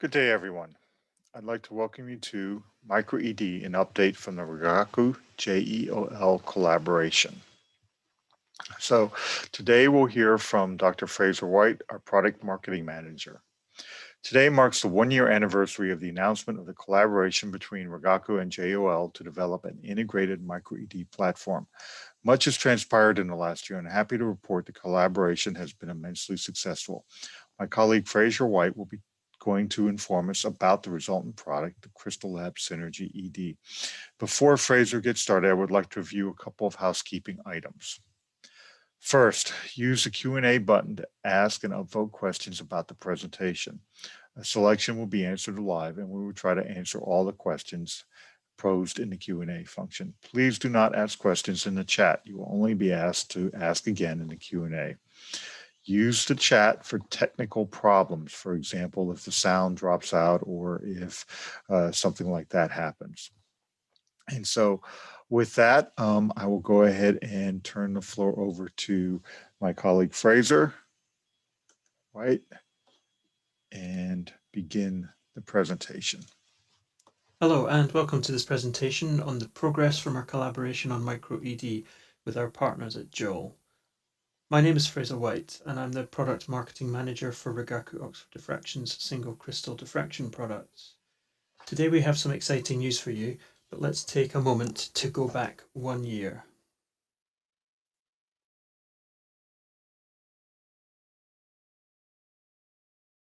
Good day, everyone. I'd like to welcome you to MicroED, an update from the Rigaku JEOL collaboration. So today we'll hear from Dr. Fraser White, our product marketing manager. Today marks the one-year anniversary of the announcement of the collaboration between Rigaku and JEOL to develop an integrated MicroED platform. Much has transpired in the last year, and I'm happy to report the collaboration has been immensely successful. My colleague Fraser White will be going to inform us about the resultant product, the Crystallab Synergy ED. Before Fraser gets started, I would like to review a couple of housekeeping items. First, use the Q&A button to ask and upvote questions about the presentation. A selection will be answered live, and we will try to answer all the questions posed in the Q&A function. Please do not ask questions in the chat. You will only be asked to ask again in the Q&A. Use the chat for technical problems, for example, if the sound drops out or if something like that happens. And so with that, I will go ahead and turn the floor over to my colleague Fraser White and begin the presentation. Hello and welcome to this presentation on the progress from our collaboration on MicroED with our partners at JEOL. My name is Fraser White and I'm the Product Marketing Manager for Rigaku Oxford Diffraction's single crystal diffraction products. Today we have some exciting news for you, but let's take a moment to go back 1 year.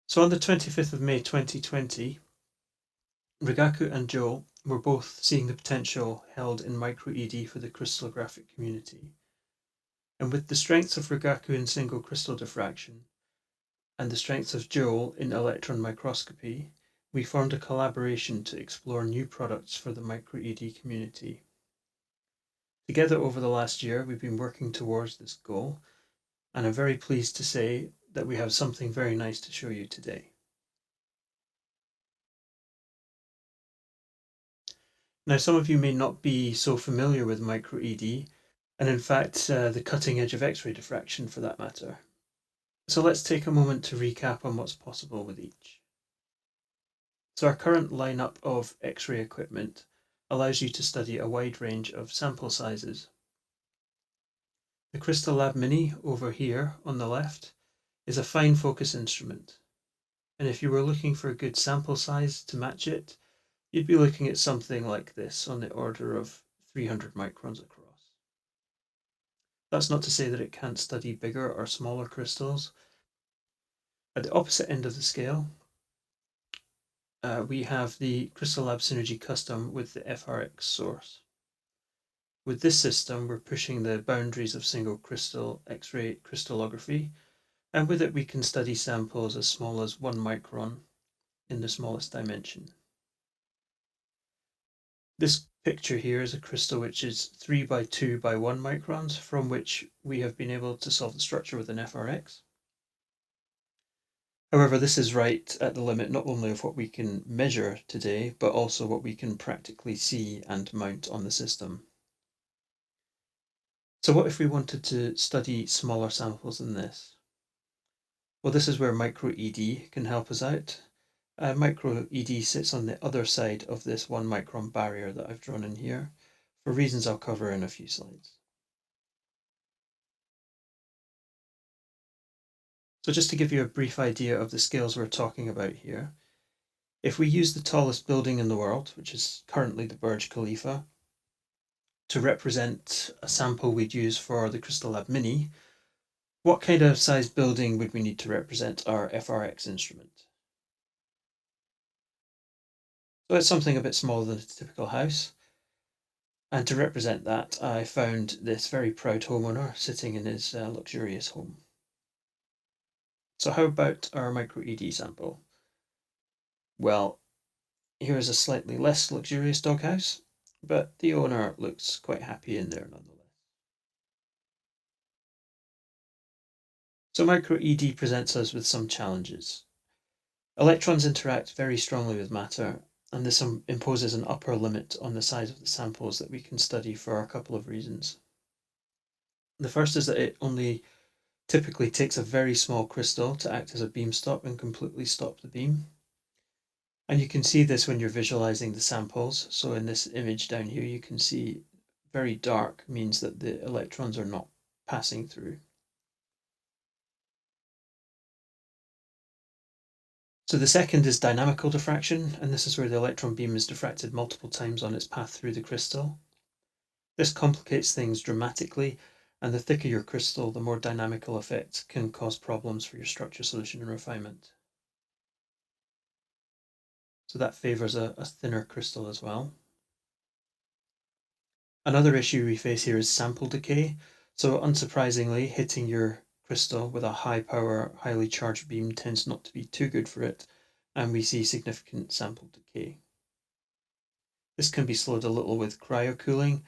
So on the 25th of May 2020, Rigaku and JEOL were both seeing the potential held in MicroED for the crystallographic community. And with the strengths of Rigaku in single crystal diffraction and the strengths of JEOL in electron microscopy, we formed a collaboration to explore new products for the MicroED community. Together over the last year, we've been working towards this goal, and I'm very pleased to say that we have something very nice to show you today. Now, some of you may not be so familiar with MicroED, and in fact, the cutting edge of X-ray diffraction for that matter. So let's take a moment to recap on what's possible with each. So our current lineup of X-ray equipment allows you to study a wide range of sample sizes. The Crystallab Mini over here on the left is a fine focus instrument. And if you were looking for a good sample size to match it, you'd be looking at something like this on the order of 300 microns across. That's not to say that it can't study bigger or smaller crystals. At the opposite end of the scale, we have the Crystallab Synergy Custom with the FRX source. With this system, we're pushing the boundaries of single crystal X-ray crystallography, and with it we can study samples as small as 1 micron in the smallest dimension. This picture here is a crystal which is 3 by 2 by 1 microns, from which we have been able to solve the structure with an FRX. However, this is right at the limit not only of what we can measure today, but also what we can practically see and mount on the system. So what if we wanted to study smaller samples than this? Well, this is where MicroED can help us out. MicroED sits on the other side of this 1 micron barrier that I've drawn in here, for reasons I'll cover in a few slides. So just to give you a brief idea of the scales we're talking about here, if we use the tallest building in the world, which is currently the Burj Khalifa, to represent a sample we'd use for the Crystallab Mini, what kind of size building would we need to represent our FRX instrument? So it's something a bit smaller than a typical house. And to represent that, I found this very proud homeowner sitting in his luxurious home. So how about our MicroED sample? Well, here is a slightly less luxurious doghouse, but the owner looks quite happy in there nonetheless. So MicroED presents us with some challenges. Electrons interact very strongly with matter, and this imposes an upper limit on the size of the samples that we can study for a couple of reasons. The first is that it only typically takes a very small crystal to act as a beam stop and completely stop the beam. And you can see this when you're visualizing the samples. So in this image down here, you can see very dark means that the electrons are not passing through. So the second is dynamical diffraction, and this is where the electron beam is diffracted multiple times on its path through the crystal. This complicates things dramatically, and the thicker your crystal, the more dynamical effects can cause problems for your structure, solution, and refinement. So that favors a thinner crystal as well. Another issue we face here is sample decay. So unsurprisingly, hitting your crystal with a high power, highly charged beam tends not to be too good for it, and we see significant sample decay. This can be slowed a little with cryocooling,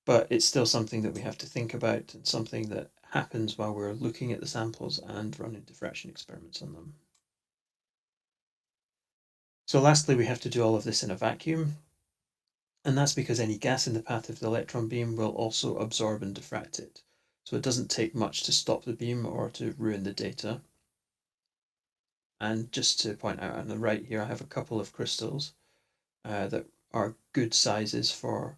but it's still something that we have to think about and something that happens while we're looking at the samples and running diffraction experiments on them. So lastly, we have to do all of this in a vacuum, and that's because any gas in the path of the electron beam will also absorb and diffract it. So it doesn't take much to stop the beam or to ruin the data. And just to point out on the right here, I have a couple of crystals that are good sizes for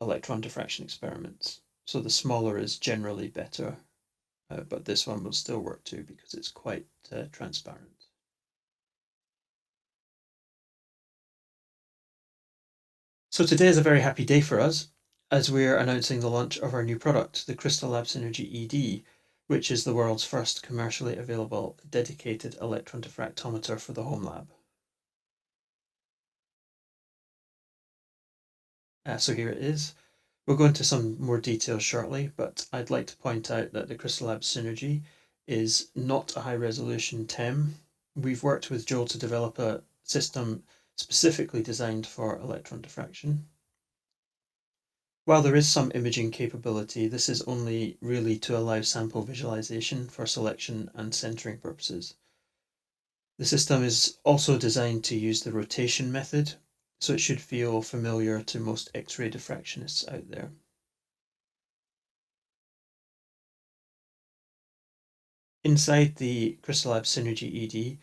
electron diffraction experiments. So the smaller is generally better, but this one will still work too because it's quite transparent. So today is a very happy day for us as we're announcing the launch of our new product, the Crystallab Synergy ED, which is the world's first commercially available dedicated electron diffractometer for the home lab. So here it is. We'll go into some more details shortly, but I'd like to point out that the Crystallab Synergy is not a high resolution TEM. We've worked with JEOL to develop a system specifically designed for electron diffraction. While there is some imaging capability, this is only really to allow sample visualization for selection and centering purposes. The system is also designed to use the rotation method, so it should feel familiar to most X-ray diffractionists out there. Inside the Crystallab Synergy ED,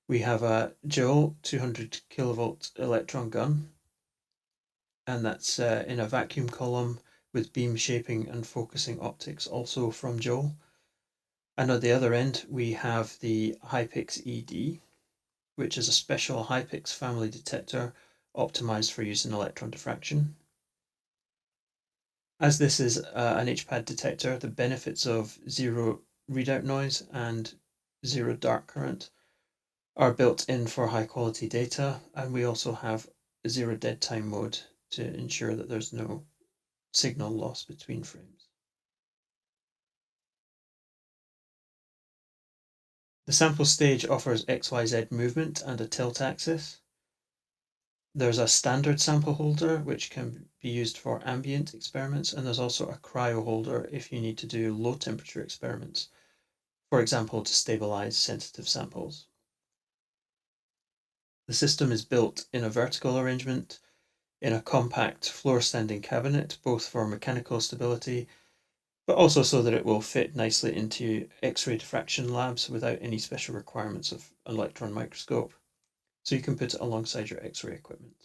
we have a JEOL 200 kilovolt electron gun, and that's in a vacuum column with beam shaping and focusing optics also from JEOL. And at the other end, we have the Hypix ED, which is a special Hypix family detector optimized for use in electron diffraction. As this is an HPAD detector, the benefits of zero readout noise and zero dark current are built in for high quality data, and we also have a zero dead time mode to ensure that there's no signal loss between frames. The sample stage offers XYZ movement and a tilt axis. There's a standard sample holder which can be used for ambient experiments, and there's also a cryo holder if you need to do low temperature experiments, for example to stabilize sensitive samples. The system is built in a vertical arrangement in a compact floor standing cabinet, both for mechanical stability, but also so that it will fit nicely into X-ray diffraction labs without any special requirements of an electron microscope. So you can put it alongside your X-ray equipment.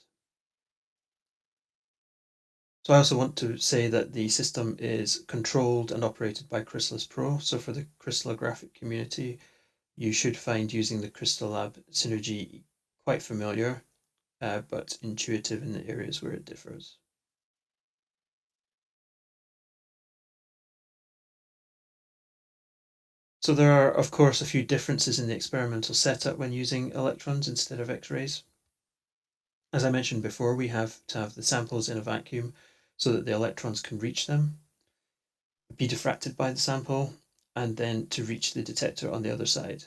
So I also want to say that the system is controlled and operated by Chrysalis Pro. So for the crystallographic community, you should find using the Crystallab Synergy quite familiar, but intuitive in the areas where it differs. So there are, of course, a few differences in the experimental setup when using electrons instead of X-rays. As I mentioned before, we have to have the samples in a vacuum so that the electrons can reach them, be diffracted by the sample, and then to reach the detector on the other side.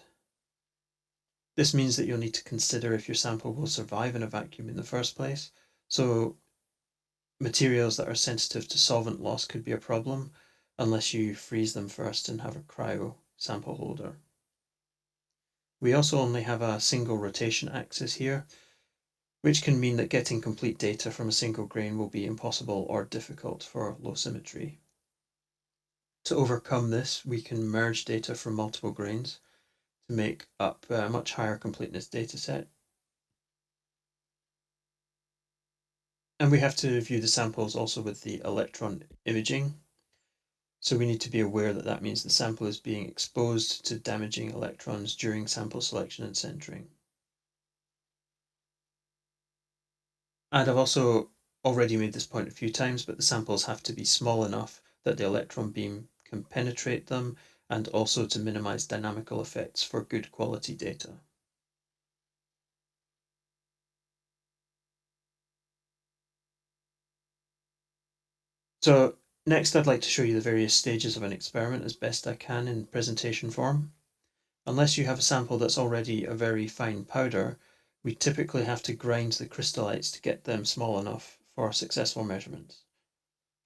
This means that you'll need to consider if your sample will survive in a vacuum in the first place. So materials that are sensitive to solvent loss could be a problem unless you freeze them first and have a cryo sample holder. We also only have a single rotation axis here, which can mean that getting complete data from a single grain will be impossible or difficult for low symmetry. To overcome this, we can merge data from multiple grains to make up a much higher completeness dataset. And we have to view the samples also with the electron imaging. So we need to be aware that that means the sample is being exposed to damaging electrons during sample selection and centering. And I've also already made this point a few times, but the samples have to be small enough that the electron beam can penetrate them, and also to minimize dynamical effects for good quality data. So next I'd like to show you the various stages of an experiment as best I can in presentation form. Unless you have a sample that's already a very fine powder, we typically have to grind the crystallites to get them small enough for successful measurements.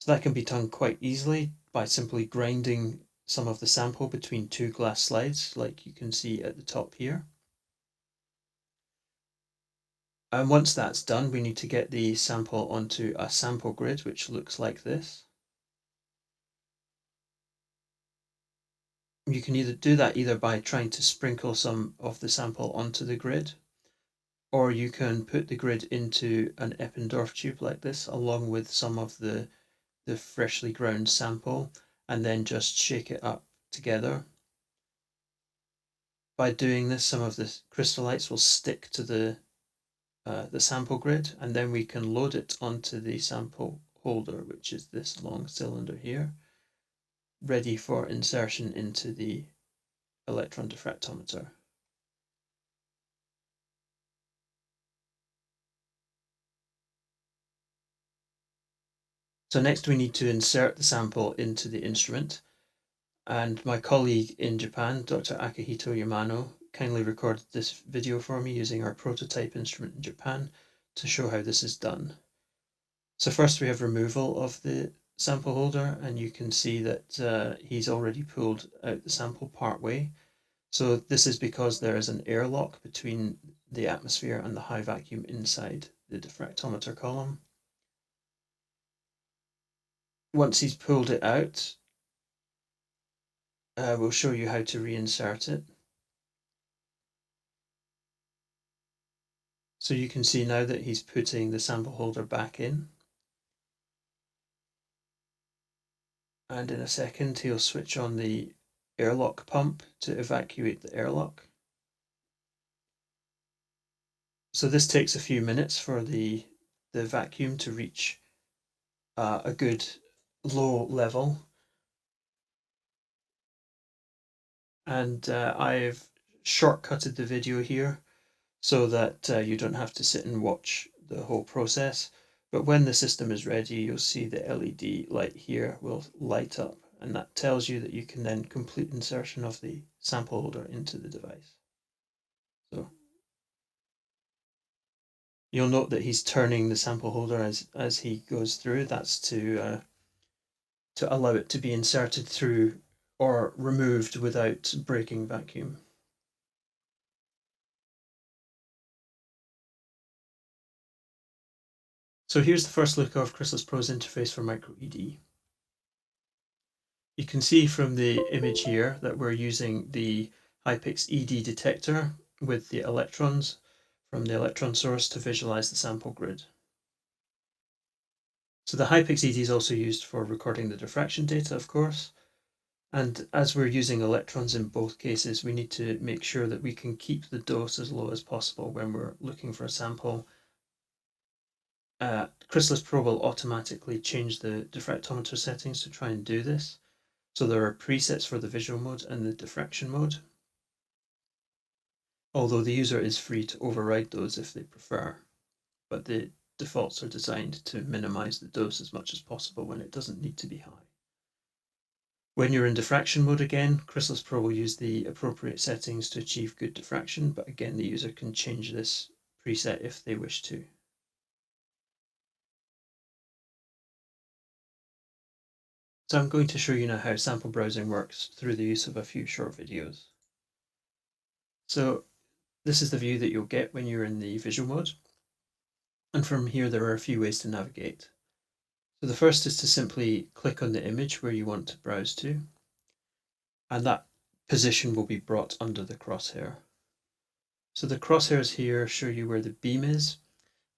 So that can be done quite easily by simply grinding some of the sample between two glass slides, like you can see at the top here. And once that's done, we need to get the sample onto a sample grid, which looks like this. You can either do that either by trying to sprinkle some of the sample onto the grid, or you can put the grid into an Eppendorf tube like this, along with some of the freshly ground sample, and then just shake it up together. By doing this, some of the crystallites will stick to the sample grid, and then we can load it onto the sample holder, which is this long cylinder here, ready for insertion into the electron diffractometer. So next we need to insert the sample into the instrument, and my colleague in Japan, Dr. Akihito Yamano, kindly recorded this video for me using our prototype instrument in Japan to show how this is done. So first we have removal of the sample holder, and you can see that he's already pulled out the sample part way. So this is because there is an airlock between the atmosphere and the high vacuum inside the diffractometer column. Once he's pulled it out, we'll show you how to reinsert it. So you can see now that he's putting the sample holder back in. And in a second, he'll switch on the airlock pump to evacuate the airlock. So this takes a few minutes for the vacuum to reach a good low level. And I've shortcutted the video here so that you don't have to sit and watch the whole process. But when the system is ready, you'll see the LED light here will light up, and that tells you that you can then complete insertion of the sample holder into the device. So you'll note that he's turning the sample holder as he goes through. That's to allow it to be inserted through or removed without breaking vacuum. So here's the first look of Crystallab Pro's interface for MicroED. You can see from the image here that we're using the Hypix ED detector with the electrons from the electron source to visualize the sample grid. So the Hypix ED is also used for recording the diffraction data, of course. And as we're using electrons in both cases, we need to make sure that we can keep the dose as low as possible when we're looking for a sample. Crystallab Pro will automatically change the diffractometer settings to try and do this. So there are presets for the visual mode and the diffraction mode, although the user is free to override those if they prefer, but the defaults are designed to minimize the dose as much as possible when it doesn't need to be high. When you're in diffraction mode again, Crystallab Pro will use the appropriate settings to achieve good diffraction, but again the user can change this preset if they wish to. So I'm going to show you now how sample browsing works through the use of a few short videos. So this is the view that you'll get when you're in the visual mode. And from here there are a few ways to navigate. So the first is to simply click on the image where you want to browse to. And that position will be brought under the crosshair. So the crosshairs here show you where the beam is,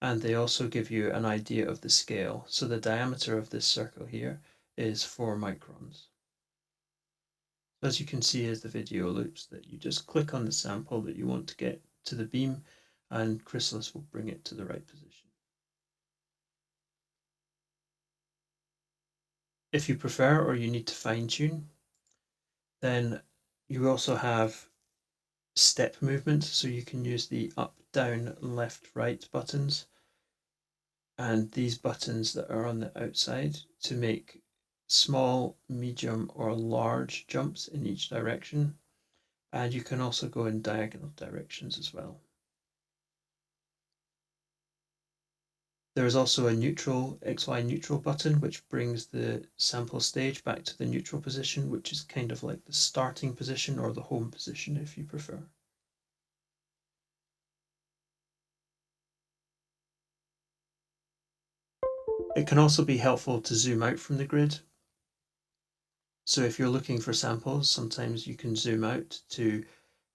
and they also give you an idea of the scale. So the diameter of this circle here is 4 microns. As you can see as the video loops, that you just click on the sample that you want to get to the beam, and Crystallab will bring it to the right position. If you prefer, or you need to fine tune, then you also have step movement, so you can use the up, down, left, right buttons and these buttons that are on the outside to make small, medium or large jumps in each direction, and you can also go in diagonal directions as well. There is also a neutral, XY neutral button, which brings the sample stage back to the neutral position, which is kind of like the starting position or the home position if you prefer. It can also be helpful to zoom out from the grid. So if you're looking for samples, sometimes you can zoom out to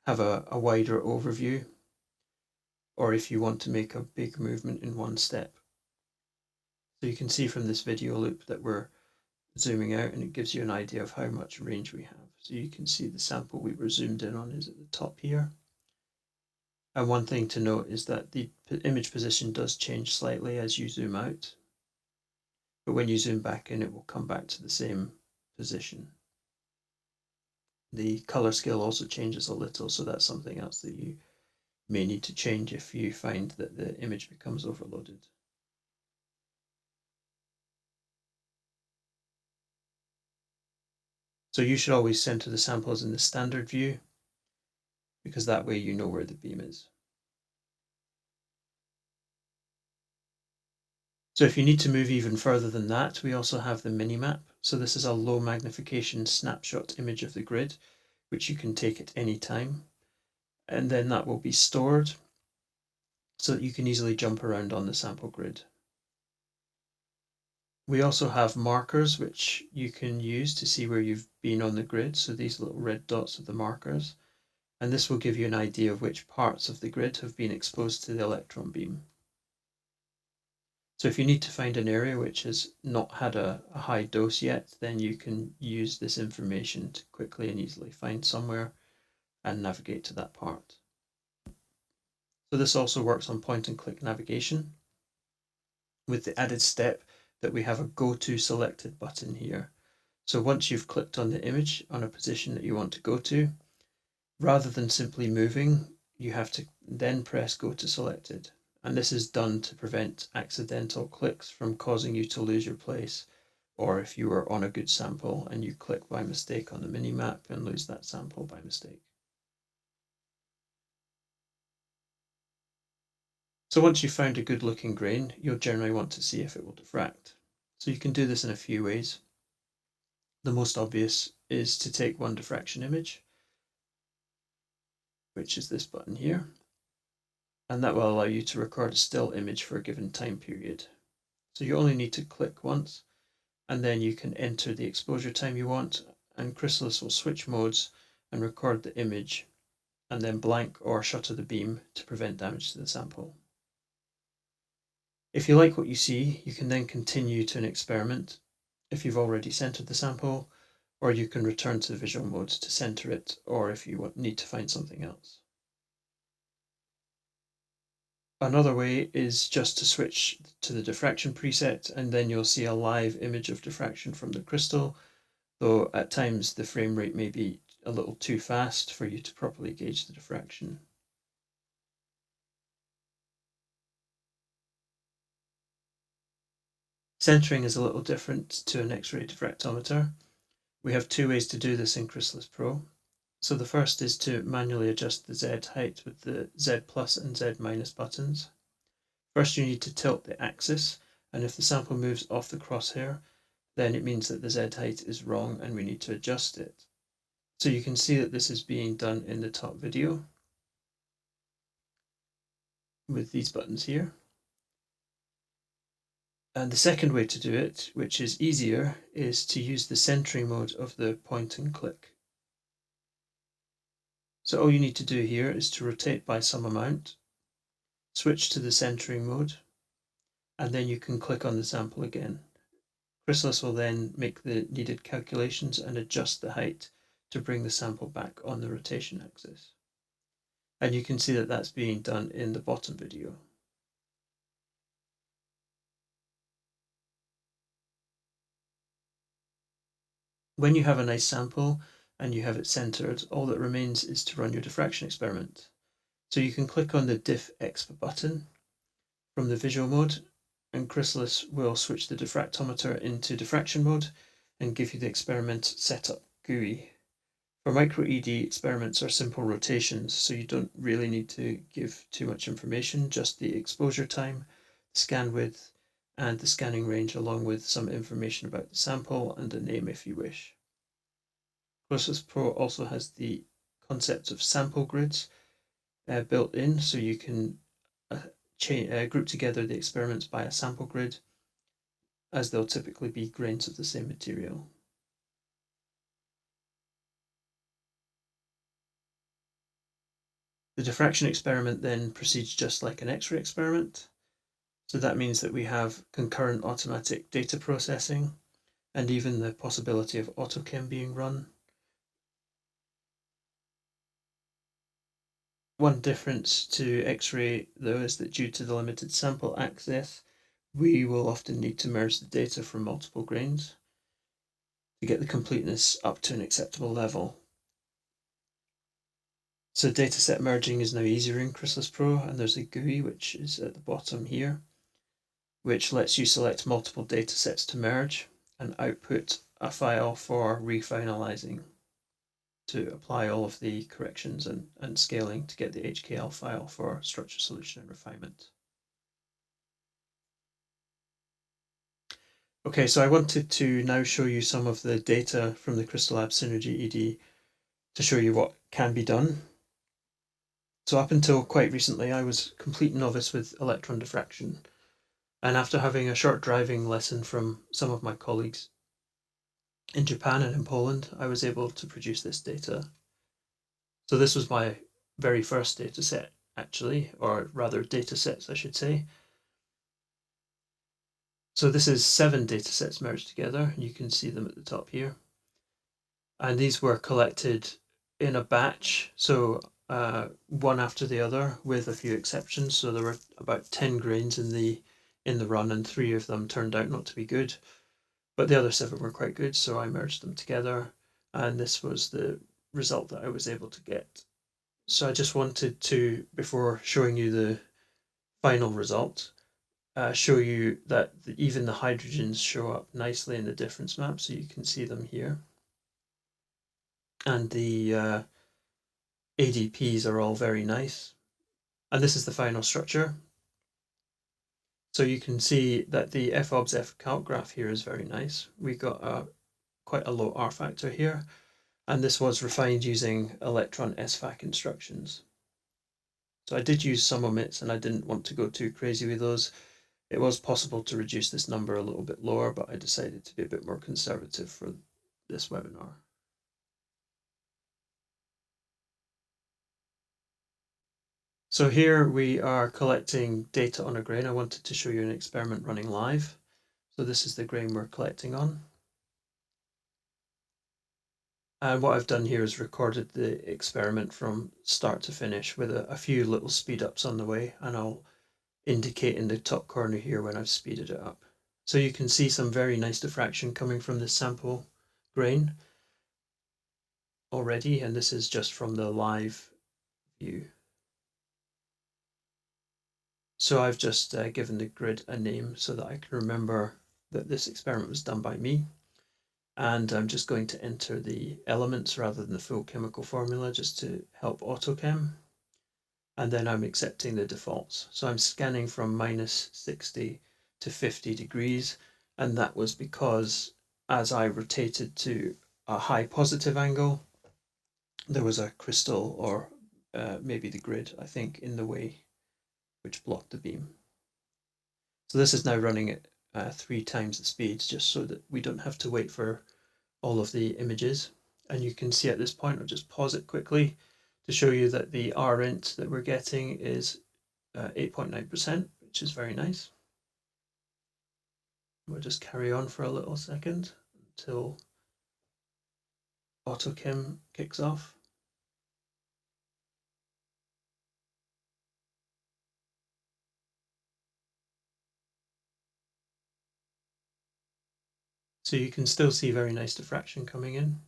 have a wider overview, or if you want to make a big movement in one step. So you can see from this video loop that we're zooming out, and it gives you an idea of how much range we have. So you can see the sample we were zoomed in on is at the top here. And one thing to note is that the image position does change slightly as you zoom out, but when you zoom back in, it will come back to the same position. The color scale also changes a little, so that's something else that you may need to change if you find that the image becomes overloaded. So you should always center the samples in the standard view, because that way you know where the beam is. So if you need to move even further than that, we also have the Minimap. So this is a low magnification snapshot image of the grid, which you can take at any time. And then that will be stored so that you can easily jump around on the sample grid. We also have markers which you can use to see where you've been on the grid. So these little red dots are the markers, and this will give you an idea of which parts of the grid have been exposed to the electron beam. So if you need to find an area which has not had a high dose yet, then you can use this information to quickly and easily find somewhere and navigate to that part. So this also works on point and click navigation, with the added step that we have a go to selected button here. So once you've clicked on the image on a position that you want to go to, rather than simply moving, you have to then press go to selected. And this is done to prevent accidental clicks from causing you to lose your place, or if you were on a good sample and you click by mistake on the Minimap and lose that sample by mistake. So once you've found a good looking grain, you'll generally want to see if it will diffract. So you can do this in a few ways. The most obvious is to take one diffraction image, which is this button here, and that will allow you to record a still image for a given time period. So you only need to click once, and then you can enter the exposure time you want, and Crystallab will switch modes and record the image, and then blank or shutter the beam to prevent damage to the sample. If you like what you see, you can then continue to an experiment if you've already centered the sample, or you can return to visual mode to center it, or if you need to find something else. Another way is just to switch to the diffraction preset, and then you'll see a live image of diffraction from the crystal, though at times the frame rate may be a little too fast for you to properly gauge the diffraction. Centering is a little different to an X-ray diffractometer. We have two ways to do this in Crystallab Pro. So the first is to manually adjust the Z height with the Z plus and Z minus buttons. First you need to tilt the axis, and if the sample moves off the crosshair, then it means that the Z height is wrong and we need to adjust it. So you can see that this is being done in the top video with these buttons here. And the second way to do it, which is easier, is to use the centering mode of the point and click. So all you need to do here is to rotate by some amount, switch to the centering mode, and then you can click on the sample again. Crystallab will then make the needed calculations and adjust the height to bring the sample back on the rotation axis. And you can see that that's being done in the bottom video. When you have a nice sample and you have it centered, all that remains is to run your diffraction experiment. So you can click on the Diff Exp button from the visual mode, and Crystallab will switch the diffractometer into diffraction mode and give you the experiment setup GUI. For MicroED, experiments are simple rotations, so you don't really need to give too much information, just the exposure time, scan width, and the scanning range, along with some information about the sample and a name if you wish. Crystallab Pro also has the concept of sample grids built in, so you can group together the experiments by a sample grid, as they'll typically be grains of the same material. The diffraction experiment then proceeds just like an X-ray experiment. So that means that we have concurrent automatic data processing and even the possibility of AutoChem being run. One difference to X-ray, though, is that due to the limited sample access, we will often need to merge the data from multiple grains to get the completeness up to an acceptable level. So dataset merging is now easier in Crystallab Pro, and there's a GUI which is at the bottom here, which lets you select multiple datasets to merge and output a file for refinalizing to apply all of the corrections and scaling to get the HKL file for structure, solution, and refinement. Okay, so I wanted to now show you some of the data from the Crystallab Synergy ED to show you what can be done. So up until quite recently, I was a complete novice with electron diffraction. And after having a short driving lesson from some of my colleagues in Japan and in Poland, I was able to produce this data. So this was my very first data set, actually, or rather data sets, I should say. So this is 7 data sets merged together. You can see them at the top here. And these were collected in a batch, so one after the other, with a few exceptions. So there were about 10 grains in the run, and 3 of them turned out not to be good. But the other 7 were quite good, so I merged them together, and this was the result that I was able to get. So I just wanted to, before showing you the final result, show you that even the hydrogens show up nicely in the difference map, so you can see them here. And the ADPs are all very nice. And this is the final structure. So you can see that the FOBS FCalc graph here is very nice. We got quite a low R factor here, and this was refined using electron SFAC instructions. So I did use some omits, and I didn't want to go too crazy with those. It was possible to reduce this number a little bit lower, but I decided to be a bit more conservative for this webinar. So here we are collecting data on a grain. I wanted to show you an experiment running live. So this is the grain we're collecting on. And what I've done here is recorded the experiment from start to finish with a few little speed ups on the way, and I'll indicate in the top corner here when I've speeded it up. So you can see some very nice diffraction coming from this sample grain already, and this is just from the live view. So I've just given the grid a name so that I can remember that this experiment was done by me. And I'm just going to enter the elements rather than the full chemical formula just to help AutoChem. And then I'm accepting the defaults. So I'm scanning from -60 to 50 degrees. And that was because as I rotated to a high positive angle, there was a crystal or maybe the grid, I think, in the way, which blocked the beam. So this is now running at 3 times the speed, just so that we don't have to wait for all of the images. And you can see at this point, I'll just pause it quickly to show you that the rint that we're getting is 8.9%, which is very nice. We'll just carry on for a little second until AutoChem kicks off. So you can still see very nice diffraction coming in.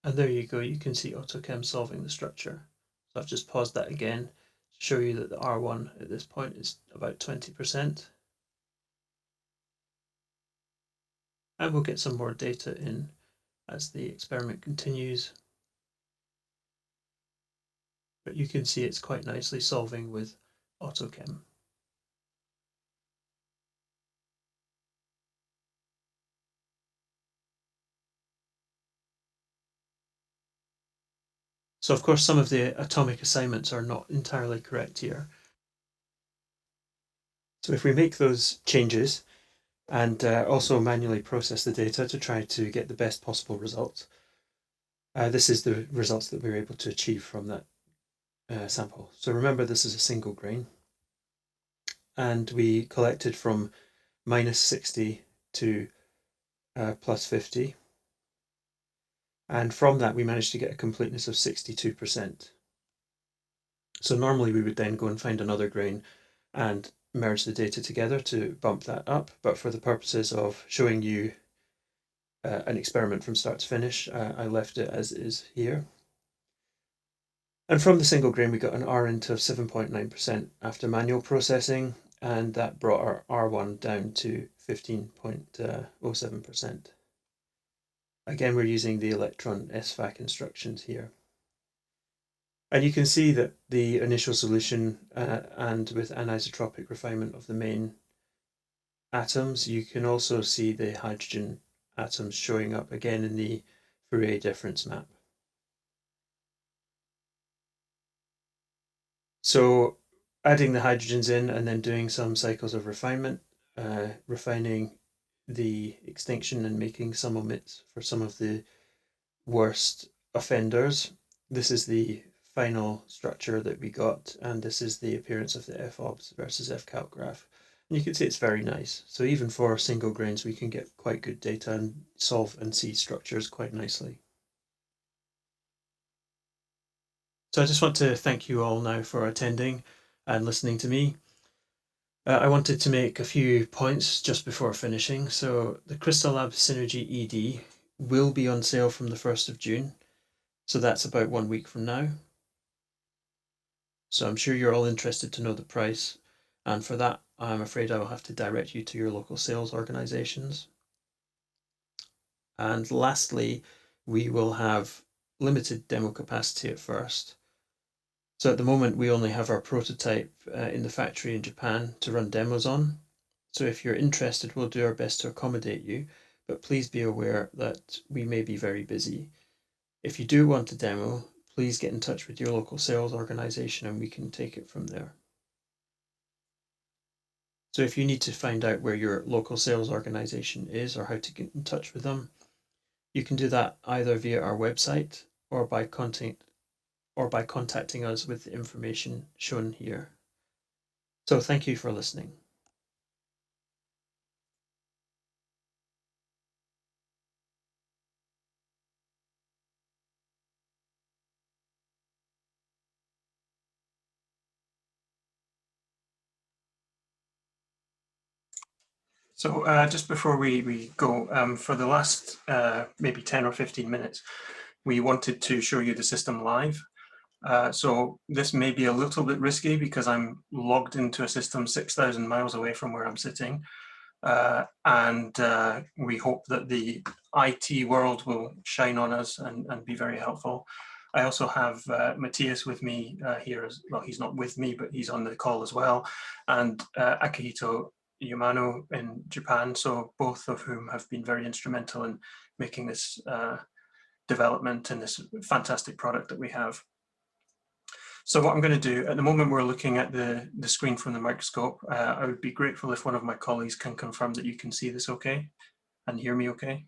And there you go, you can see AutoChem solving the structure. So I've just paused that again to show you that the R1 at this point is about 20%. And we'll get some more data in as the experiment continues. But you can see it's quite nicely solving with AutoChem. So of course some of the atomic assignments are not entirely correct here. So if we make those changes and also manually process the data to try to get the best possible results, this is the results that we were able to achieve from that sample. So remember, this is a single grain, and we collected from -60 to +50. And from that, we managed to get a completeness of 62%. So normally we would then go and find another grain and merge the data together to bump that up. But for the purposes of showing you an experiment from start to finish, I left it as is here. And from the single grain, we got an rint of 7.9% after manual processing, and that brought our R1 down to 15.07%. Again, we're using the electron SVAC instructions here. And you can see that the initial solution and with anisotropic refinement of the main atoms, you can also see the hydrogen atoms showing up again in the Fourier difference map. So adding the hydrogens in and then doing some cycles of refinement, refining the extinction and making some omits for some of the worst offenders. This is the final structure that we got, and this is the appearance of the FOBS versus FCalc graph. And you can see it's very nice. So even for single grains, we can get quite good data and solve and see structures quite nicely. So I just want to thank you all now for attending and listening to me. I wanted to make a few points just before finishing. So the Crystallab Synergy ED will be on sale from the 1st of June. So that's about 1 week from now. So I'm sure you're all interested to know the price. And for that, I'm afraid I will have to direct you to your local sales organizations. And lastly, we will have limited demo capacity at first. So at the moment, we only have our prototype in the factory in Japan to run demos on. So if you're interested, we'll do our best to accommodate you, but please be aware that we may be very busy. If you do want a demo, please get in touch with your local sales organization and we can take it from there. So if you need to find out where your local sales organization is or how to get in touch with them, you can do that either via our website or by contacting us with the information shown here. So thank you for listening. So just before we go, for the last maybe 10 or 15 minutes, we wanted to show you the system live. So this may be a little bit risky because I'm logged into a system 6,000 miles away from where I'm sitting. And we hope that the IT world will shine on us and be very helpful. I also have Mathias with me here as well. He's not with me, but he's on the call as well. And Akihito Yamano in Japan. So both of whom have been very instrumental in making this development and this fantastic product that we have. So what I'm going to do, at the moment we're looking at the screen from the microscope. I would be grateful if one of my colleagues can confirm that you can see this okay and hear me okay.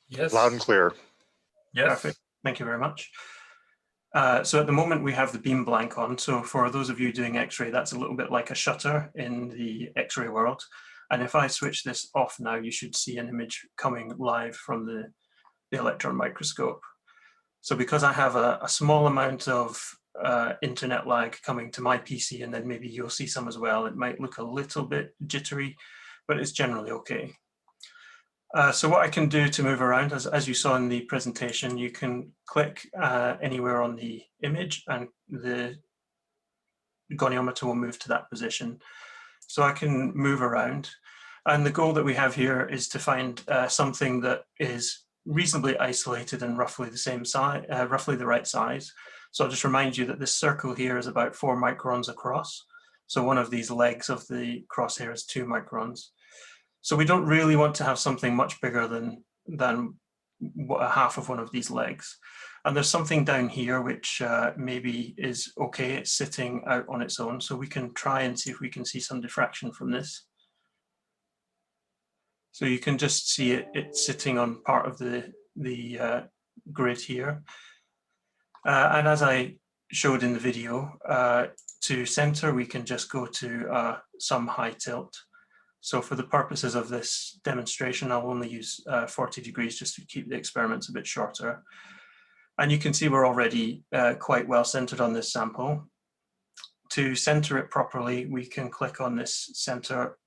Yes. Loud and clear. Yes. Perfect. Thank you very much. So at the moment we have the beam blank on. So for those of you doing X-ray, that's a little bit like a shutter in the X-ray world. And if I switch this off now, you should see an image coming live from the electron microscope. So because I have a small amount of internet lag coming to my PC, and then maybe you'll see some as well, it might look a little bit jittery, but it's generally okay. So what I can do to move around, as you saw in the presentation, you can click anywhere on the image and the goniometer will move to that position. So I can move around. And the goal that we have here is to find something that is reasonably isolated and roughly the same size, roughly the right size. So I'll just remind you that this circle here is about 4 microns across. So one of these legs of the crosshair is 2 microns. So we don't really want to have something much bigger than a half of one of these legs. And there's something down here which maybe is okay, it's sitting out on its own. So we can try and see if we can see some diffraction from this. So you can just see it's sitting on part of the grid here. And as I showed in the video, to center, we can just go to some high tilt. So for the purposes of this demonstration, I'll only use 40 degrees just to keep the experiments a bit shorter. And you can see we're already quite well centered on this sample. To center it properly, we can click on this center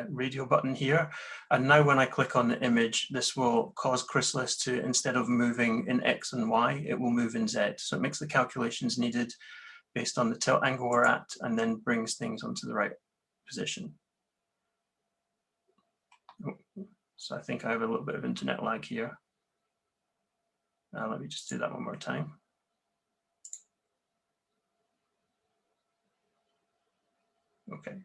radio button here. And now when I click on the image, this will cause Crystallis to, instead of moving in X and Y, it will move in Z. So it makes the calculations needed based on the tilt angle we're at, and then brings things onto the right position. So I think I have a little bit of internet lag here. Let me just do that one more time. Okay.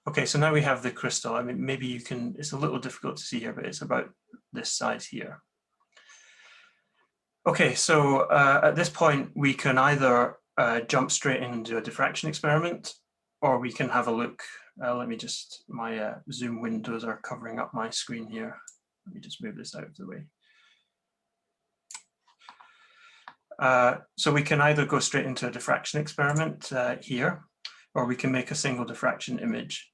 Okay, so now we have the crystal. I mean, maybe you can, it's a little difficult to see here, but it's about this size here. Okay, so at this point, we can either jump straight into a diffraction experiment, or we can have a look. Let me just, my Zoom windows are covering up my screen here. Let me just move this out of the way. So we can either go straight into a diffraction experiment here, or we can make a single diffraction image.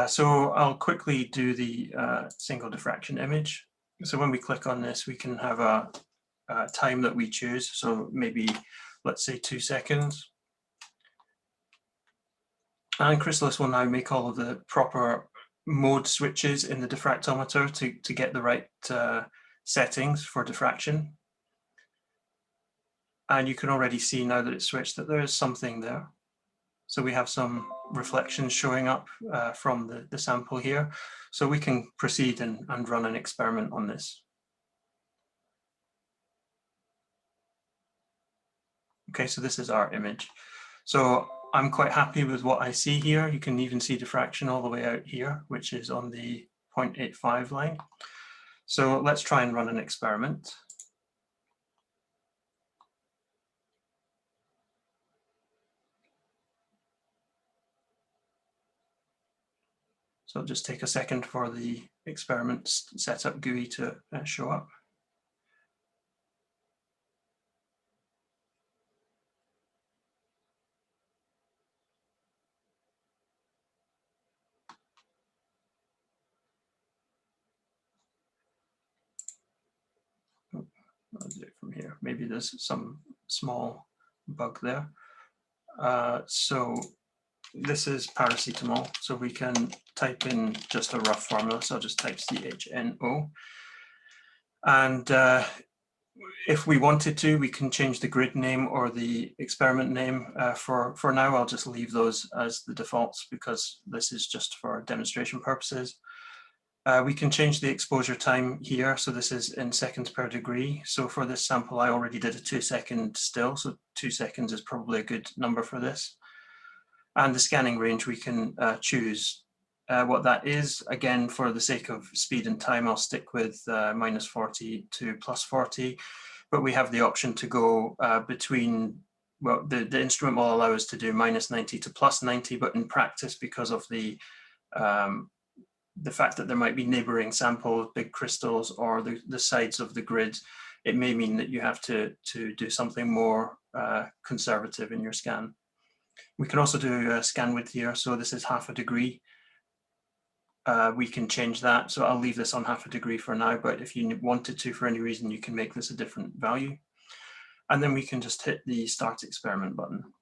So I'll quickly do the single diffraction image. So when we click on this, we can have a time that we choose. So maybe, let's say 2 seconds. And Crystallis will now make all of the proper mode switches in the diffractometer to get the right settings for diffraction. And you can already see now that it's switched that there is something there. So we have some reflections showing up from the sample here. So we can proceed and run an experiment on this. Okay, so this is our image. So I'm quite happy with what I see here. You can even see diffraction all the way out here, which is on the 0.85 line. So let's try and run an experiment. So it'll just take a second for the experiment setup GUI to show up. I'll do it from here. Maybe there's some small bug there. So this is paracetamol. So we can type in just a rough formula. So I'll just type CHNO. And if we wanted to, we can change the grid name or the experiment name. For now, I'll just leave those as the defaults because this is just for demonstration purposes. We can change the exposure time here. So this is in seconds per degree. So for this sample, I already did a 2-second still. So 2 seconds is probably a good number for this. And the scanning range, we can choose what that is. Again, for the sake of speed and time, I'll stick with -40 to +40. But we have the option to go between, well, the instrument will allow us to do -90 to +90, but in practice, because of the fact that there might be neighboring samples, big crystals, or the sides of the grid, it may mean that you have to do something more conservative in your scan. We can also do a scan width here. So this is 1/2 degree. We can change that. So I'll leave this on 1/2 degree for now, but if you wanted to, for any reason, you can make this a different value. And then we can just hit the Start Experiment button.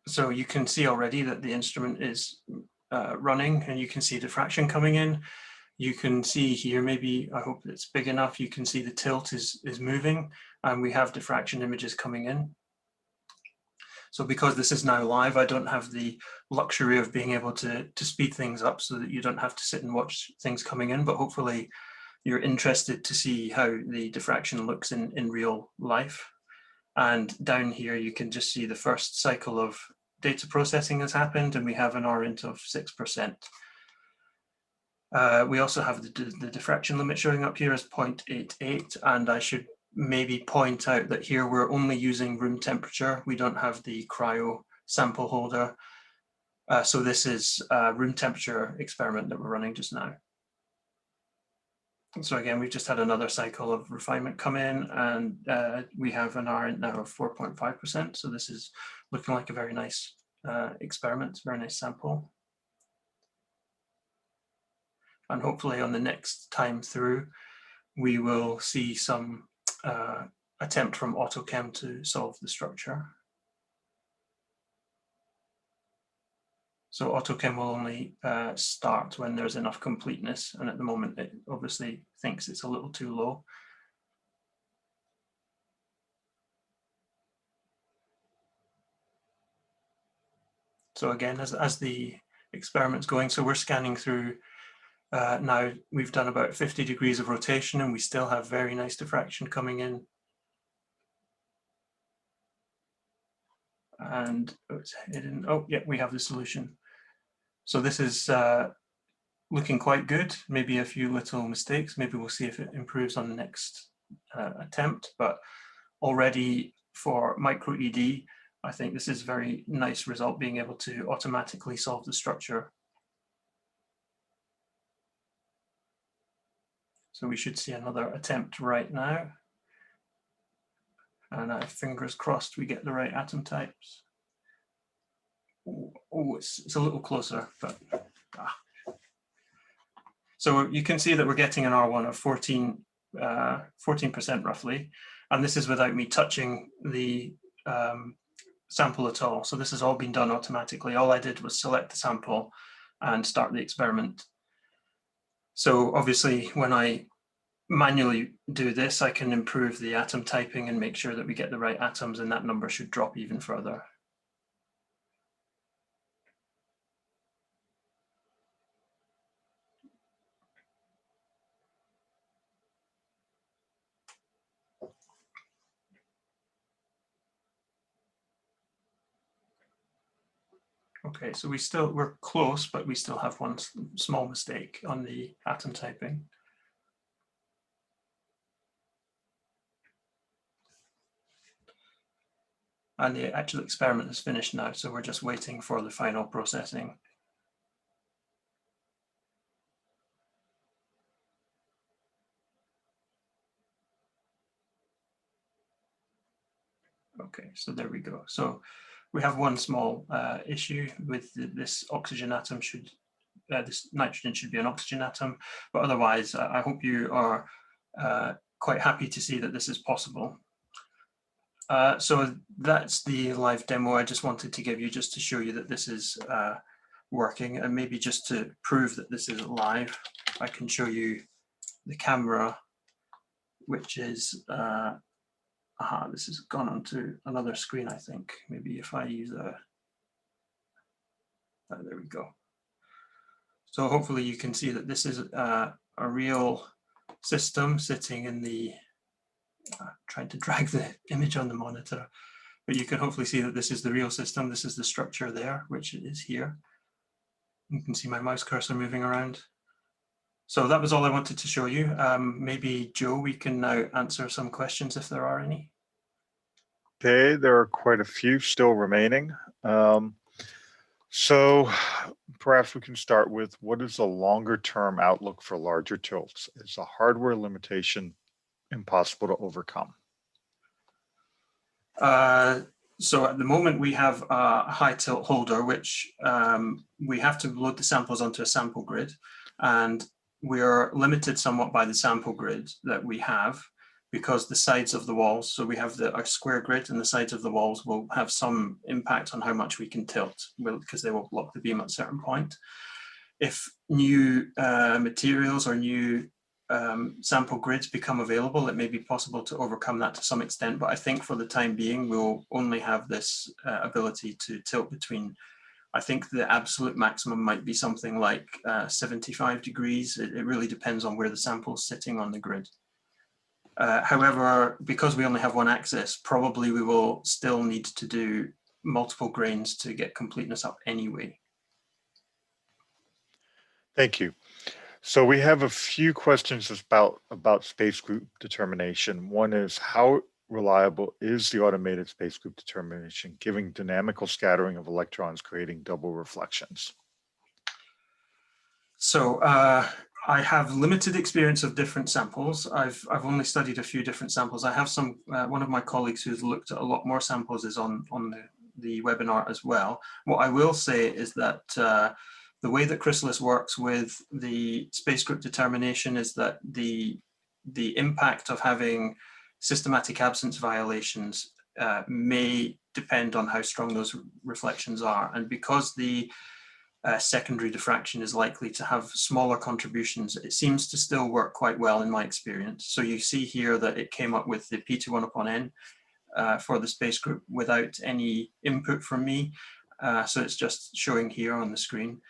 So you can see already that the instrument is running, and you can see diffraction coming in. You can see here, maybe, I hope it's big enough, you can see the tilt is moving, and we have diffraction images coming in. So because this is now live, I don't have the luxury of being able to speed things up so that you don't have to sit and watch things coming in, but hopefully you're interested to see how the diffraction looks in real life. And down here, you can just see the first cycle of data processing has happened, and we have an R-int of 6%. We also have the diffraction limit showing up here as 0.88, and I should maybe point out that here we're only using room temperature. We don't have the cryo sample holder. So this is a room temperature experiment that we're running just now. So again, we've just had another cycle of refinement come in, and we have an R-int now of 4.5%. So this is looking like a very nice experiment, very nice sample. And hopefully on the next time through, we will see some attempt from AutoChem to solve the structure. So AutoChem will only start when there's enough completeness, and at the moment it obviously thinks it's a little too low. So again, as the experiment's going, so we're scanning through, now we've done about 50 degrees of rotation, and we still have very nice diffraction coming in. And oops, oh yeah, we have the solution. So this is looking quite good, maybe a few little mistakes. Maybe we'll see if it improves on the next attempt, but already for MicroED, I think this is a very nice result, being able to automatically solve the structure. So we should see another attempt right now. And fingers crossed we get the right atom types. Oh, it's a little closer, but So you can see that we're getting an R1 of 14% roughly, and this is without me touching the sample at all. So this has all been done automatically. All I did was select the sample and start the experiment. So obviously when I manually do this, I can improve the atom typing and make sure that we get the right atoms, and that number should drop even further. Okay, so we're close, but we still have one small mistake on the atom typing. And the actual experiment is finished now, so we're just waiting for the final processing. Okay, so there we go. So we have one small issue with this oxygen atom. This nitrogen should be an oxygen atom, but otherwise I hope you are quite happy to see that this is possible. So that's the live demo I just wanted to give you, just to show you that this is working, and maybe just to prove that this is live, I can show you the camera, which is this has gone onto another screen, I think. Maybe if I use there we go. So hopefully you can see that this is a real system sitting in the, trying to drag the image on the monitor, but you can hopefully see that this is the real system. This is the structure there, which is here. You can see my mouse cursor moving around. So that was all I wanted to show you. Maybe Joe, we can now answer some questions if there are any. Okay, there are quite a few still remaining. So perhaps we can start with what is the longer term outlook for larger tilts? Is a hardware limitation impossible to overcome? So at the moment we have a high tilt holder, which we have to load the samples onto a sample grid, and we are limited somewhat by the sample grid that we have, because the sides of the walls, so we have our square grid, and the sides of the walls will have some impact on how much we can tilt, because they will block the beam at a certain point. If new materials or new sample grids become available, it may be possible to overcome that to some extent, but I think for the time being, we'll only have this ability to tilt between, I think the absolute maximum might be something like 75 degrees. It really depends on where the sample is sitting on the grid. However, because we only have one axis, probably we will still need to do multiple grains to get completeness up anyway. Thank you. So we have a few questions about space group determination. One is, how reliable is the automated space group determination, giving dynamical scattering of electrons creating double reflections? So I have limited experience of different samples. I've only studied a few different samples. I have some, one of my colleagues who's looked at a lot more samples is on the webinar as well. What I will say is that the way that Crystallab works with the space group determination is that the impact of having systematic absence violations may depend on how strong those reflections are. And because the secondary diffraction is likely to have smaller contributions, it seems to still work quite well in my experience. So you see here that it came up with the P21 upon N for the space group without any input from me. So it's just showing here on the screen.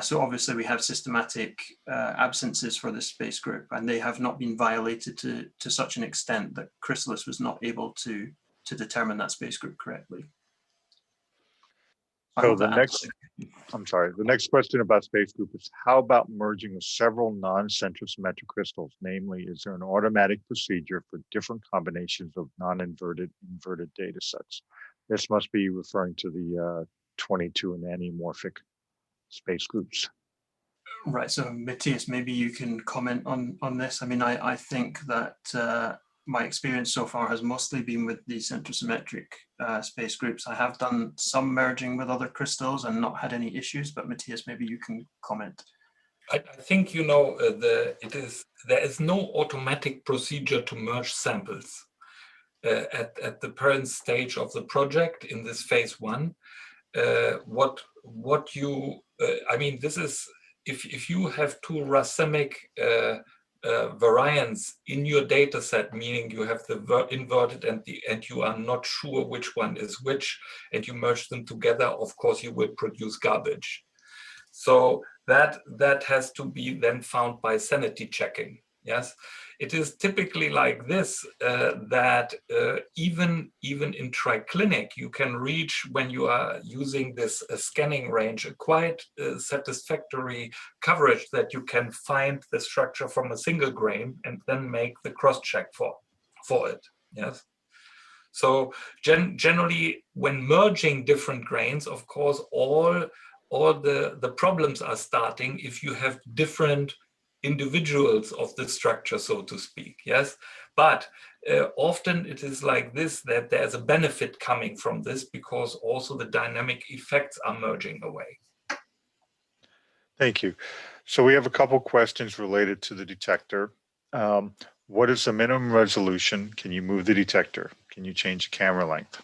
So obviously we have systematic absences for this space group, and they have not been violated to such an extent that Crystallab was not able to determine that space group correctly. So the next question about space group is, how about merging with several non-centrosymmetric crystals? Namely, is there an automatic procedure for different combinations of non-inverted inverted data sets? This must be referring to the 22 and anamorphic space groups. Right, so Mathias, maybe you can comment on this. I mean, I think that my experience so far has mostly been with the centrosymmetric space groups. I have done some merging with other crystals and not had any issues, but Mathias, maybe you can comment. I think, you know, there is no automatic procedure to merge samples at the current stage of the project in this phase one. What you I mean, this is if you have two racemic variants in your data set, meaning you have the inverted and you are not sure which one is which, and you merge them together, of course you will produce garbage. So that has to be then found by sanity checking. Yes, it is typically like this, that even in triclinic, you can reach, when you are using this scanning range, a quite satisfactory coverage that you can find the structure from a single grain and then make the cross-check for it. Yes. So generally, when merging different grains, of course, all the problems are starting if you have different individuals of the structure, so to speak. Yes, but often it is like this, that there's a benefit coming from this, because also the dynamic effects are merging away. Thank you. So we have a couple questions related to the detector. What is the minimum resolution? Can you move the detector? Can you change the camera length?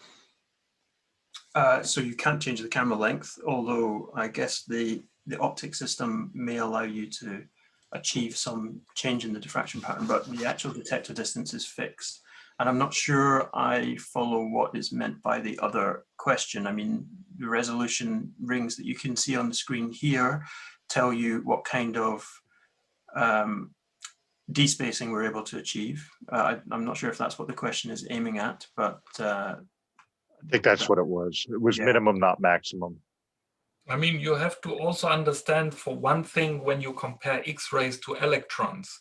So you can't change the camera length, although I guess the optic system may allow you to achieve some change in the diffraction pattern, but the actual detector distance is fixed. And I'm not sure I follow what is meant by the other question. I mean, the resolution rings that you can see on the screen here tell you what kind of despacing we're able to achieve. I'm not sure if that's what the question is aiming at, but I think that's what it was. It was minimum, not maximum. I mean, you have to also understand, for one thing, when you compare X-rays to electrons,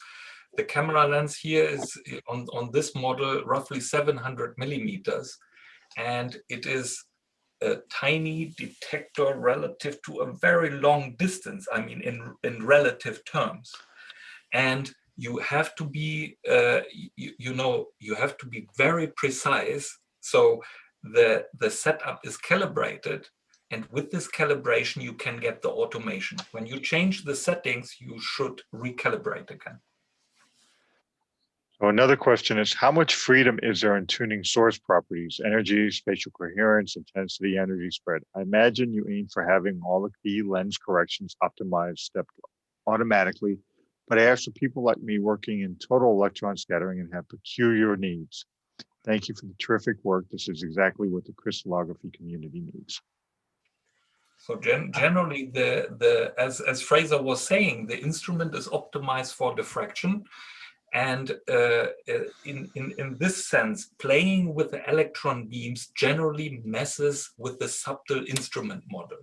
the camera lens here is on this model roughly 700 millimeters. and it is a tiny detector relative to a very long distance, I mean, in relative terms. And you have to be, you have to be very precise. So the setup is calibrated, and with this calibration, you can get the automation. When you change the settings, you should recalibrate again. So another question is, how much freedom is there in tuning source properties, energy, spatial coherence, intensity, energy spread? I imagine you aim for having all the key lens corrections optimized stepped automatically, but I ask for people like me working in total electron scattering and have peculiar needs. Thank you for the terrific work. This is exactly what the crystallography community needs. So generally, as Fraser was saying, the instrument is optimized for diffraction. And in this sense, playing with the electron beams generally messes with the subtle instrument model.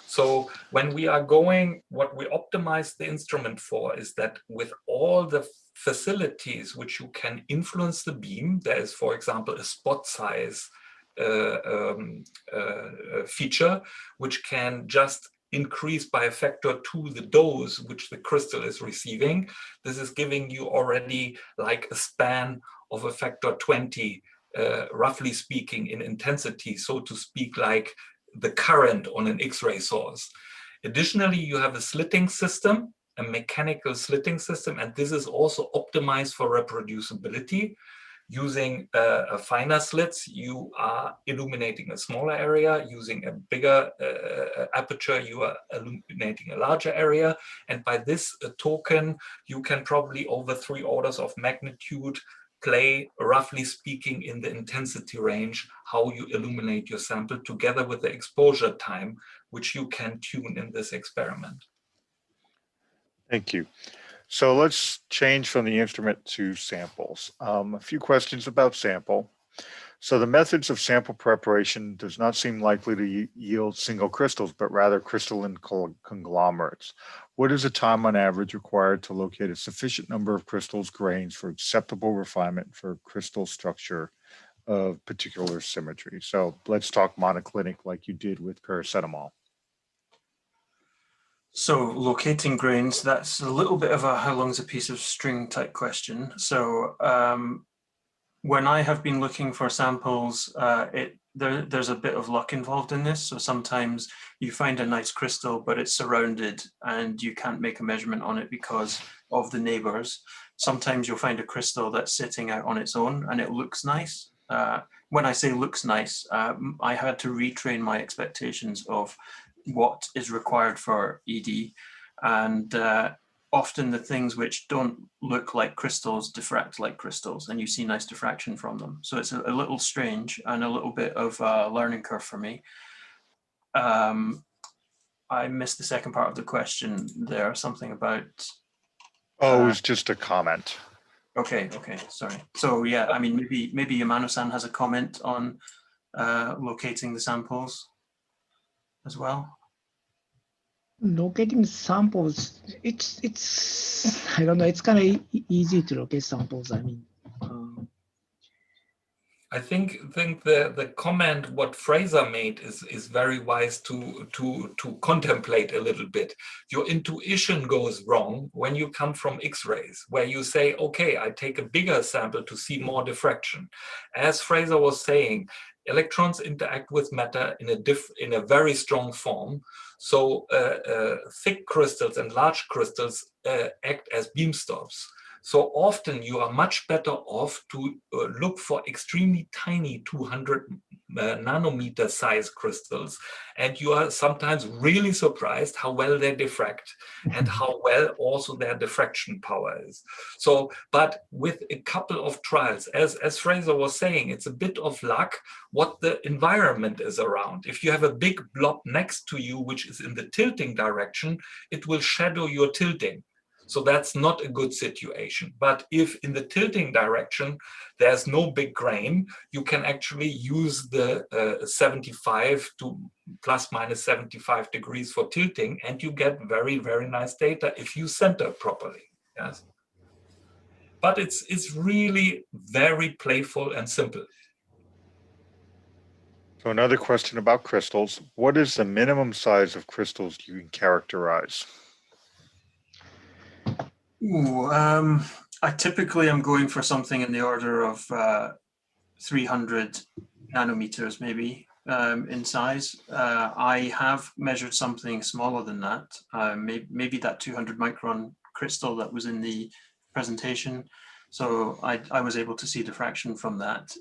So when we are going, what we optimize the instrument for is that with all the facilities which you can influence the beam, there is, for example, a spot size feature, which can just increase by a factor 2 the dose which the crystal is receiving. This is giving you already like a span of a factor 20, roughly speaking, in intensity, so to speak, like the current on an X-ray source. Additionally, you have a slitting system, a mechanical slitting system, and this is also optimized for reproducibility. Using finer slits, you are illuminating a smaller area. Using a bigger aperture, you are illuminating a larger area. And by this token, you can probably over 3 orders of magnitude play, roughly speaking, in the intensity range, how you illuminate your sample together with the exposure time, which you can tune in this experiment. Thank you. So let's change from the instrument to samples. A few questions about sample. So the methods of sample preparation does not seem likely to yield single crystals, but rather crystalline conglomerates. What is the time on average required to locate a sufficient number of crystals grains for acceptable refinement for crystal structure of particular symmetry? So let's talk monoclinic like you did with paracetamol. So locating grains, that's a little bit of a how long's a piece of string type question. So when I have been looking for samples, there's a bit of luck involved in this. So sometimes you find a nice crystal, but it's surrounded and you can't make a measurement on it because of the neighbors. Sometimes you'll find a crystal that's sitting out on its own and it looks nice. When I say looks nice, I had to retrain my expectations of what is required for ED, and often the things which don't look like crystals diffract like crystals, and you see nice diffraction from them. So it's a little strange and a little bit of a learning curve for me. I missed the second part of the question there, something about... Oh, it was just a comment. Okay, sorry. So yeah, I mean, maybe Yamano-san has a comment on locating the samples as well. Locating samples, it's I don't know, it's kind of easy to locate samples. I mean, I think the comment what Fraser made is very wise to contemplate a little bit. Your intuition goes wrong when you come from X-rays, where you say, okay, I take a bigger sample to see more diffraction. As Fraser was saying, electrons interact with matter in a very strong form. So thick crystals and large crystals act as beam stops. So often you are much better off to look for extremely tiny 200 nanometer size crystals, and you are sometimes really surprised how well they diffract and how well also their diffraction power is. So, but with a couple of trials, as Fraser was saying, it's a bit of luck what the environment is around. If you have a big blob next to you, which is in the tilting direction, it will shadow your tilting. So that's not a good situation. But if in the tilting direction, there's no big grain, you can actually use the 75 to plus minus 75 degrees for tilting, and you get very, very nice data if you center properly. Yes. But it's really very playful and simple. So another question about crystals. What is the minimum size of crystals you can characterize? Ooh, I typically am going for something in the order of 300 nanometers, maybe, in size. I have measured something smaller than that, maybe that 200 micron crystal that was in the presentation. So I was able to see diffraction from that.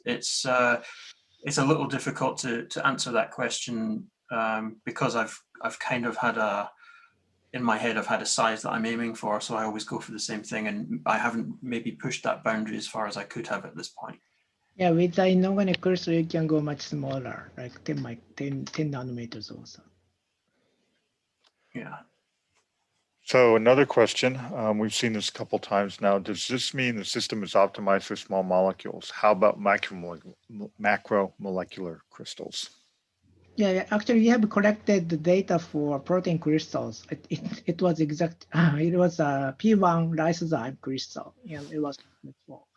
It's a little difficult to answer that question because I've kind of had in my head, I've had a size that I'm aiming for, so I always go for the same thing, and I haven't maybe pushed that boundary as far as I could have at this point. Yeah, with the inorganic crystal, you can go much smaller, like 10 nanometers also. Yeah. So another question, we've seen this a couple times now. Does this mean the system is optimized for small molecules? How about macromolecular crystals? Yeah, actually, we have collected the data for protein crystals. It was exact. It was a P1 lysozyme crystal, and it was small.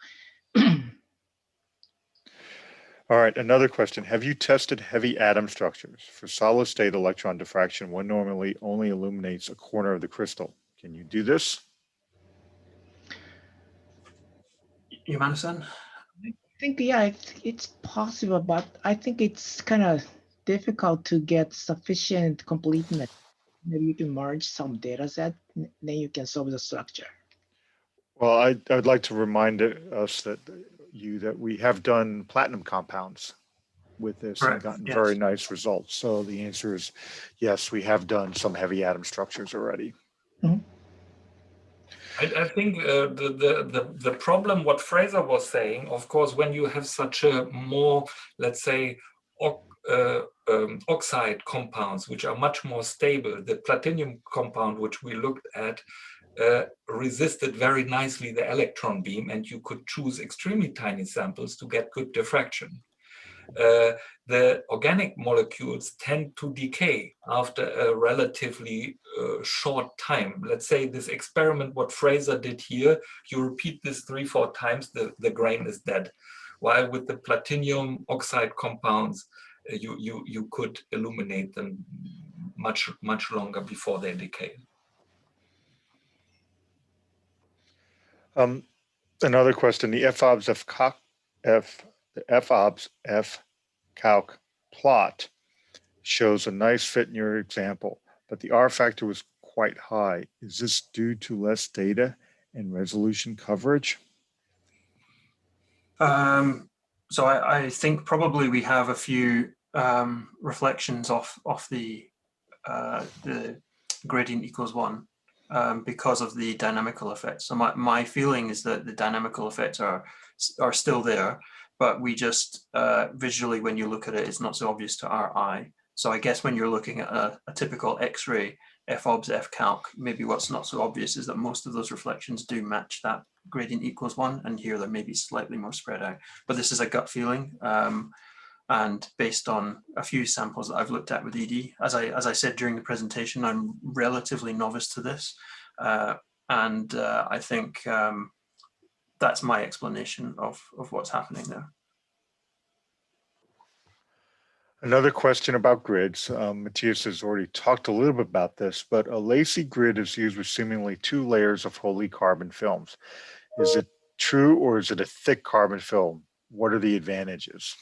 All right, another question. Have you tested heavy atom structures? For solid state electron diffraction, one normally only illuminates a corner of the crystal. Can you do this? Yamano-san? I think, yeah, it's possible, but I think it's kind of difficult to get sufficient completeness. Maybe you can merge some data set, then you can solve the structure. Well, I'd like to remind us that we have done platinum compounds with this and gotten very nice results. So the answer is yes, we have done some heavy atom structures already. Mm-hmm. I think the problem, what Fraser was saying, of course, when you have such a more, let's say, oxide compounds, which are much more stable, the platinum compound, which we looked at, resisted very nicely the electron beam, and you could choose extremely tiny samples to get good diffraction. The organic molecules tend to decay after a relatively short time. Let's say this experiment, what Fraser did here, you repeat this 3-4 times, the grain is dead. While with the platinum oxide compounds, you could illuminate them much longer before they decay. Another question: the FOBS F-calc plot shows a nice fit in your example, but the R factor was quite high. Is this due to less data and resolution coverage? So I think probably we have a few reflections off the gradient equals 1 because of the dynamical effects. So my feeling is that the dynamical effects are still there, but we just visually, when you look at it, it's not so obvious to our eye. So I guess when you're looking at a typical X-ray FOBS F-calc, maybe what's not so obvious is that most of those reflections do match that gradient equals 1, and here they're maybe slightly more spread out. But this is a gut feeling, and based on a few samples that I've looked at with ED. As I said during the presentation, I'm relatively novice to this, and I think that's my explanation of what's happening there. Another question about grids. Mathias has already talked a little bit about this, but a lacy grid is used with seemingly 2 layers of wholly carbon films. Is it true, or is it a thick carbon film? What are the advantages?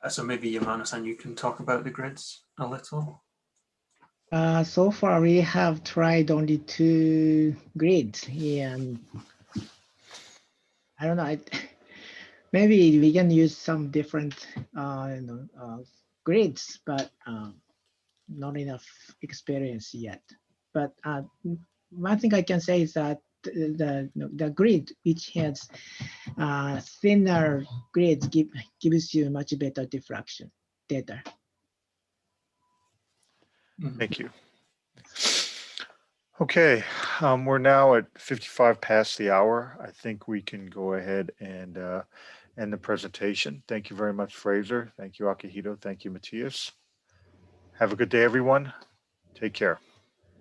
So maybe Yamano-san, you can talk about the grids a little. So far, we have tried only 2 grids, and I don't know. Maybe we can use some different grids, but not enough experience yet. But one thing I can say is that the grid which has thinner grids gives you much better diffraction data. Thank you. Okay, we're now at 55 past the hour. I think we can go ahead and end the presentation. Thank you very much, Fraser. Thank you, Akihito. Thank you, Mathias. Have a good day, everyone. Take care.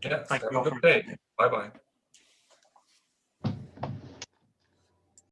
Yes, have a good day. Bye-bye.